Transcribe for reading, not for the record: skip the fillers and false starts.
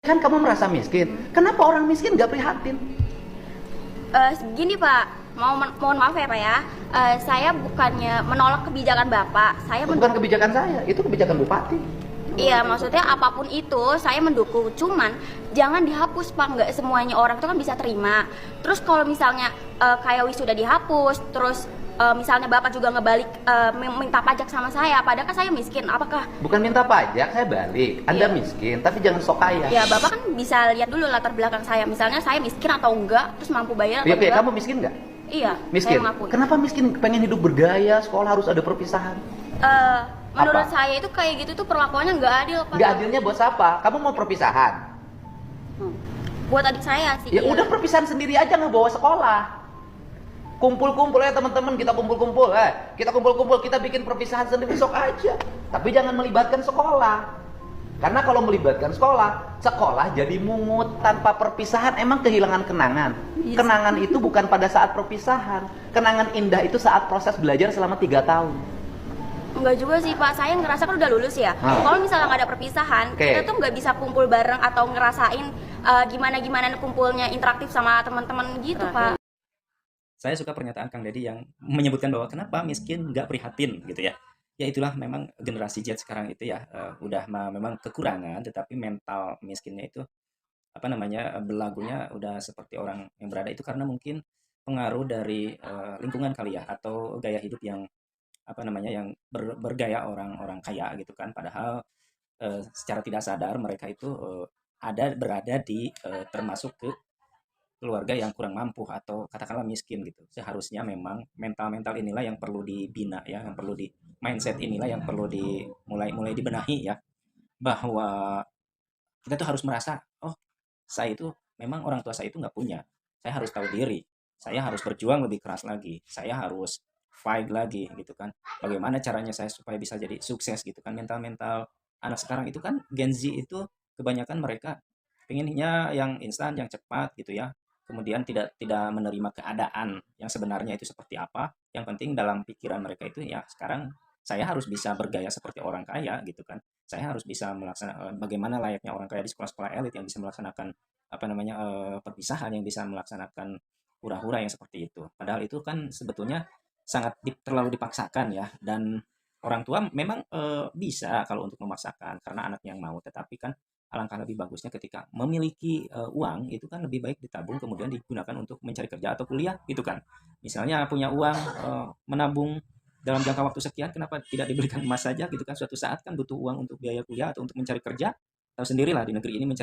Kan kamu merasa miskin. Kenapa orang miskin nggak prihatin? Gini Pak, mohon maaf ya Pak ya. Saya bukannya menolak kebijakan Bapak. Saya Bukan kebijakan saya, itu kebijakan bupati. Iya, maksudnya apapun itu saya mendukung. Cuman jangan dihapus Pak. Nggak semuanya orang itu kan bisa terima. Terus kalau misalnya kayak wisuda dihapus, terus misalnya Bapak juga ngebalik minta pajak sama saya, padahal kan saya miskin. Apakah Bukan minta pajak, saya balik. Anda Iya. miskin, tapi jangan sok kaya. ya Bapak kan bisa lihat dulu latar belakang saya. Misalnya saya miskin atau enggak, terus mampu bayar atau Oke, enggak. kamu miskin nggak? Iya, Miskin. saya mengakui. Kenapa miskin? Pengen hidup bergaya, sekolah harus ada perpisahan. Menurut Apa? saya itu kayak gitu tuh perlakuannya nggak adil Pak. Nggak adilnya buat siapa? Kamu mau perpisahan? Buat adik saya sih. Ya iya. udah perpisahan sendiri aja, nggak bawa sekolah. Kumpul-kumpul ya teman-teman, kita kumpul-kumpul, kita kumpul-kumpul, kita bikin perpisahan sendiri, sok aja. Tapi jangan melibatkan sekolah. Karena kalau melibatkan sekolah, sekolah jadi mungut. Tanpa perpisahan emang kehilangan kenangan. Yes. Kenangan itu bukan pada saat perpisahan. Kenangan indah itu saat proses belajar selama 3 tahun. Enggak juga sih Pak, saya ngerasa kan udah lulus ya. Kalau misalnya nggak ada perpisahan, Oke. kita tuh nggak bisa kumpul bareng atau ngerasain gimana kumpulnya interaktif sama teman-teman gitu Pak. Saya suka pernyataan Kang Deddy yang menyebutkan bahwa kenapa miskin nggak prihatin gitu ya. Ya itulah memang generasi Z sekarang itu ya udah memang kekurangan, tetapi mental miskinnya itu apa namanya berlagunya udah seperti orang yang berada itu karena mungkin pengaruh dari lingkungan kali ya atau gaya hidup yang apa namanya yang bergaya orang-orang kaya gitu kan. Padahal secara tidak sadar mereka itu berada di termasuk ke keluarga yang kurang mampu atau katakanlah miskin gitu. Seharusnya memang mental-mental inilah yang perlu dibina ya, yang perlu di mindset inilah yang perlu mulai dibenahi ya, bahwa kita tuh harus merasa, oh saya itu memang orang tua saya itu nggak punya. Saya harus tahu diri. Saya harus berjuang lebih keras lagi. Saya harus fight lagi gitu kan. Bagaimana caranya saya supaya bisa jadi sukses gitu kan. Mental-mental anak sekarang itu kan Gen Z itu kebanyakan mereka pengennya yang instan, yang cepat gitu ya. Kemudian tidak tidak menerima keadaan yang sebenarnya itu seperti apa. Yang penting dalam pikiran mereka itu ya sekarang saya harus bisa bergaya seperti orang kaya gitu kan. Saya harus bisa melaksanakan bagaimana layaknya orang kaya di sekolah-sekolah elit yang bisa melaksanakan apa namanya perpisahan, yang bisa melaksanakan hura-hura yang seperti itu. Padahal itu kan sebetulnya sangat terlalu dipaksakan ya, dan orang tua memang bisa kalau untuk memaksakan karena anak yang mau, tetapi kan alangkah lebih bagusnya ketika memiliki uang itu kan lebih baik ditabung kemudian digunakan untuk mencari kerja atau kuliah gitu kan. Misalnya punya uang menabung dalam jangka waktu sekian, kenapa tidak dibelikan emas saja gitu kan? Suatu saat kan butuh uang untuk biaya kuliah atau untuk mencari kerja. Tahu sendirilah di negeri ini mencari